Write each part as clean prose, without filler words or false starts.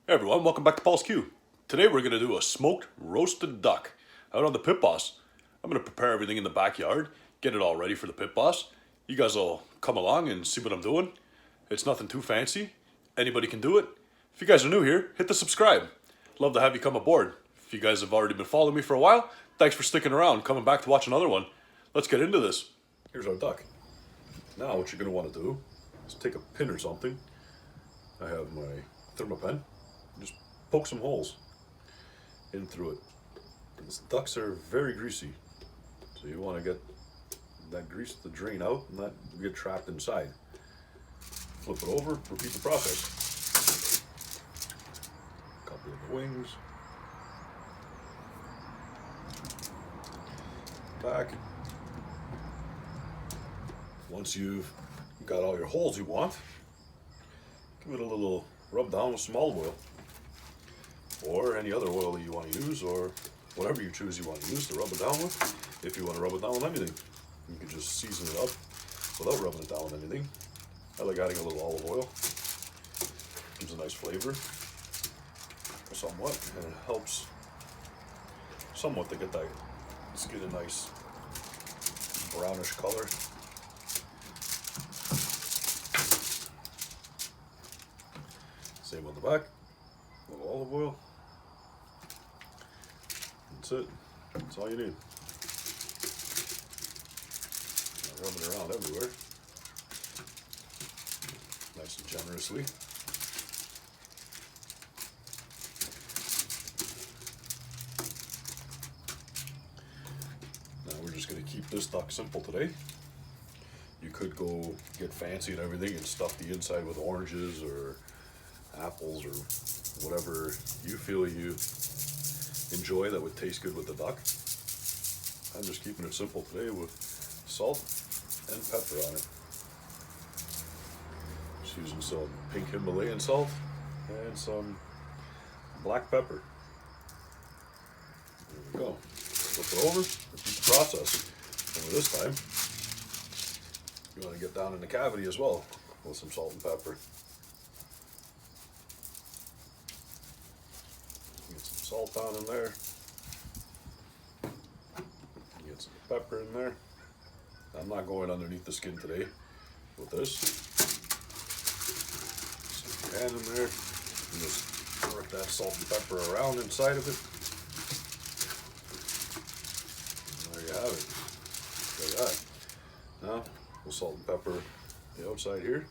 Hey everyone, welcome back to Paul's Q. Today we're going to do a smoked roasted duck out on the pit boss. I'm going to prepare everything in the backyard, get it all ready for the pit boss. You guys will come along and see what I'm doing. It's nothing too fancy. Anybody can do it. If you guys are new here, hit the subscribe. Love to have you come aboard. If you guys have already been following me for a while, thanks for sticking around, coming back to watch another one. Let's get into this. Here's our duck. Now what you're going to want to do is take a pin or something. I have my thermopen. Just poke some holes in through it. These ducks are very greasy, so you want to get that grease to drain out and not get trapped inside. Flip it over, repeat the process. A couple of the wings. Back. Once you've got all your holes you want, give it a little rub down with some olive oil. Or any other oil that you want to use, or whatever you choose you want to use to rub it down with. If you want to rub it down with anything, you can just season it up without rubbing it down with anything. I like adding a little olive oil. Gives a nice flavor, somewhat, and it helps somewhat to get that skin a nice brownish color. Same on the back. A little olive oil. That's it. That's all you need. Now rub it around everywhere. Nice and generously. Now we're just going to keep this duck simple today. You could go get fancy and everything and stuff the inside with oranges or apples or whatever you feel you enjoy that would taste good with the duck. I'm just keeping it simple today with salt and pepper on it. Just using some pink Himalayan salt and some black pepper. There we go. Flip it over, repeat the process. Only this time, you want to get down in the cavity as well with some salt and pepper. Get some salt down in there. Get some pepper in there. I'm not going underneath the skin today with this. Stick your hand in there and just work that salt and pepper around inside of it. And there you have it. Like that. Now we'll salt and pepper the outside here.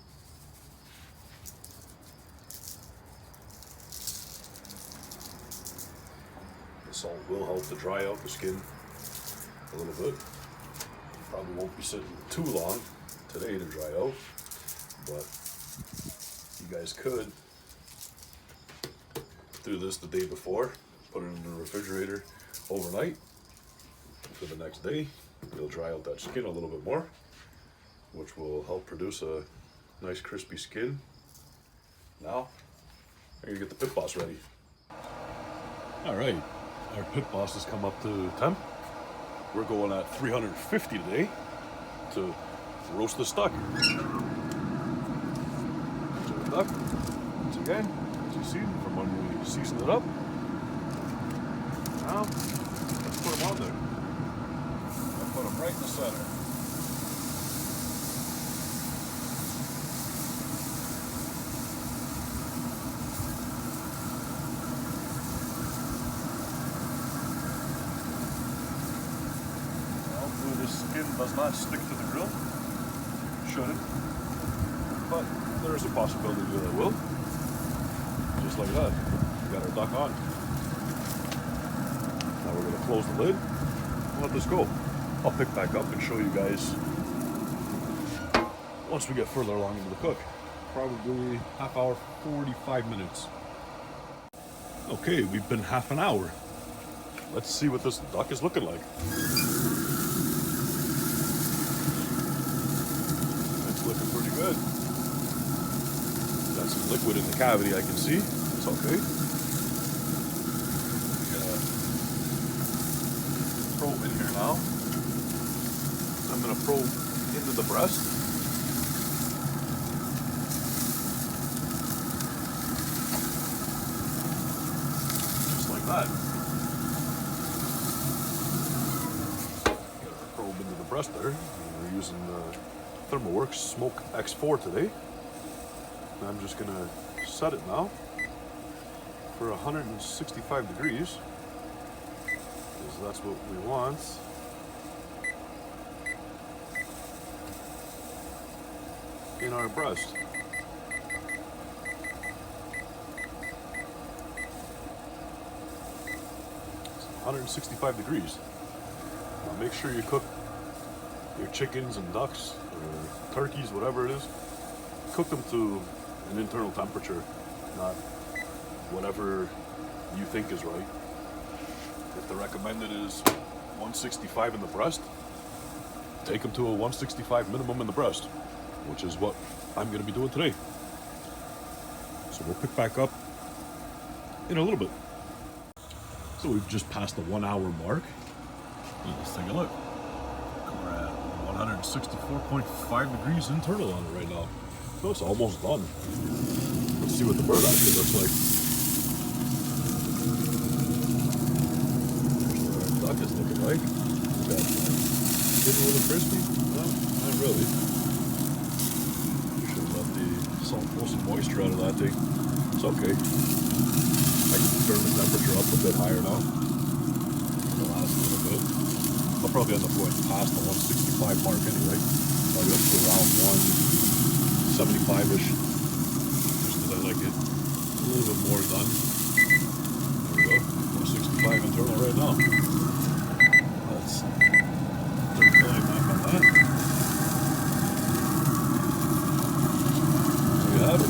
Salt will help to dry out the skin a little bit. Probably won't be sitting too long today to dry out, but you guys could do this the day before, put it in the refrigerator overnight. For the next day, it'll dry out that skin a little bit more, which will help produce a nice crispy skin. Now, I'm gonna get the pit boss ready. All right. Our pit boss has come up to temp. We're going at 350 today to roast this duck. Enjoy the duck. Once again, as you see from when we seasoned it up. Now, let's put them on there. I'll put them right in the center. Skin does not stick to the grill. Shouldn't. But there is a possibility that it will. Just like that. We got our duck on. Now we're going to close the lid and let this go. I'll pick back up and show you guys once we get further along into the cook. Probably half hour, 45 minutes. Okay, we've been half an hour. Let's see what this duck is looking like. Looking pretty good. Got some liquid in the cavity I can see. It's okay. Gonna probe in here now. I'm gonna probe into the breast. that. Probe into the breast there. We're using the ThermoWorks Smoke X4 today. And I'm just gonna set it now for 165 degrees, because that's what we want. In our breast. 165 degrees. Now make sure you cook your chickens and ducks or turkeys, whatever it is. Cook them to an internal temperature, not whatever you think is right. If the recommended is 165 in the breast, take them to a 165 minimum in the breast, which is what I'm going to be doing today. So we'll pick back up in a little bit. So we've just passed the 1 hour mark. Let's take a look. We're at 164.5 degrees internal on it right now. So it's almost done. Let's see what the bird actually looks like. Here's what our duck is looking like. Is that getting a little crispy? No, not really. Should let the salt pull some moisture out of that thing. It's okay. I can turn the temperature up a bit higher now. It'll last a little bit. I'll probably end up going past the 165 mark anyway. Probably up to around 175-ish. Just because I like it a little bit more done. There we go. 165 internal right now. That's 39 back on that. There you have it.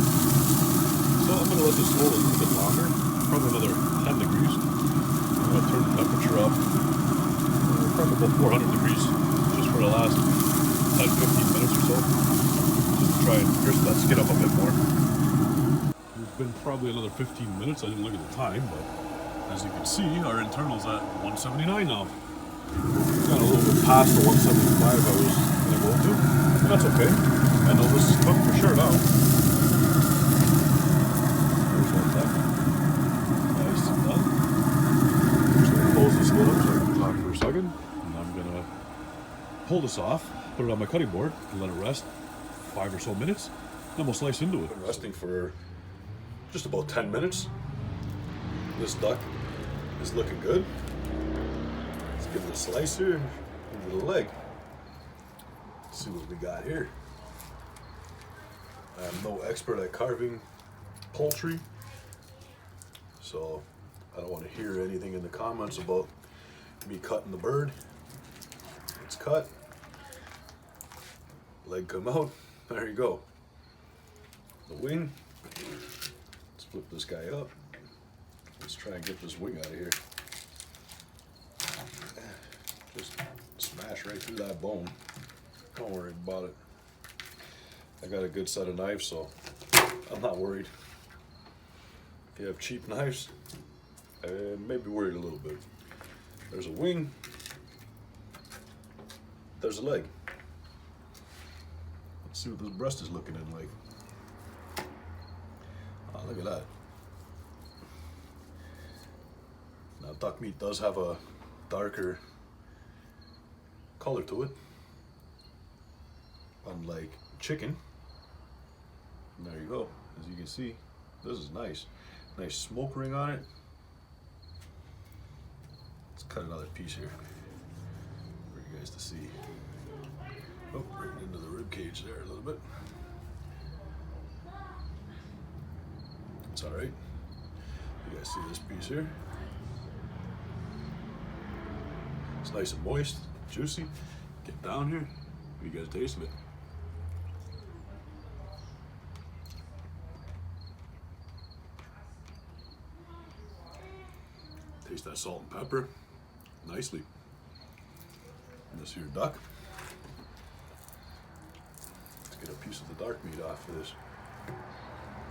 So I'm going to let this hold a little bit longer. Probably another 10 degrees. I'm going to turn the temperature up probably about 400 degrees just for the last 10-15 minutes or so, just to try and crisp that skin up a bit more. It's been probably another 15 minutes. I didn't look at the time, but as you can see, our internal's at 179 now. Got a little bit past the 175 I was going to go to, but that's okay. I know this is cooked for sure now. For a second, and I'm gonna pull this off, put it on my cutting board, and let it rest 5 or so minutes, then we'll slice into it. Been resting for just about 10 minutes. This duck is looking good. Let's give it a slice here into the leg. Let's see what we got here. I am no expert at carving poultry, so I don't want to hear anything in the comments about me cutting the bird. It's cut. Leg come out. There you go. The wing. Let's flip this guy up. Let's try and get this wing out of here. Just smash right through that bone. Don't worry about it. I got a good set of knives, so I'm not worried. If you have cheap knives, I may be worried a little bit. There's a wing. There's a leg. Let's see what this breast is looking in like. Oh, look at that. Now, duck meat does have a darker color to it, unlike chicken. And there you go. As you can see, this is nice. Nice smoke ring on it. Cut another piece here for you guys to see. Oh, right into the rib cage there a little bit. It's all right. You guys see this piece here? It's nice and moist, juicy. Get down here. You guys taste it. Taste that salt and pepper nicely. And this here duck. Let's get a piece of the dark meat off of this,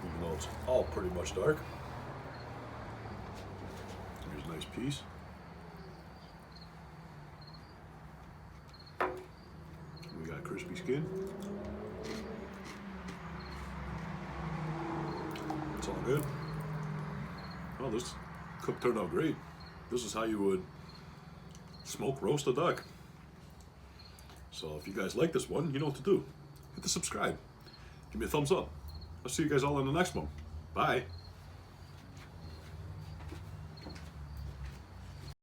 even though it's all pretty much dark. Here's a nice piece. We got crispy skin. It's all good. Well, this Cook turned out great. This is how you would smoke roast a duck. So if you guys like this one, you know what to do. Hit the subscribe. Give me a thumbs up. I'll see you guys all in the next one. Bye.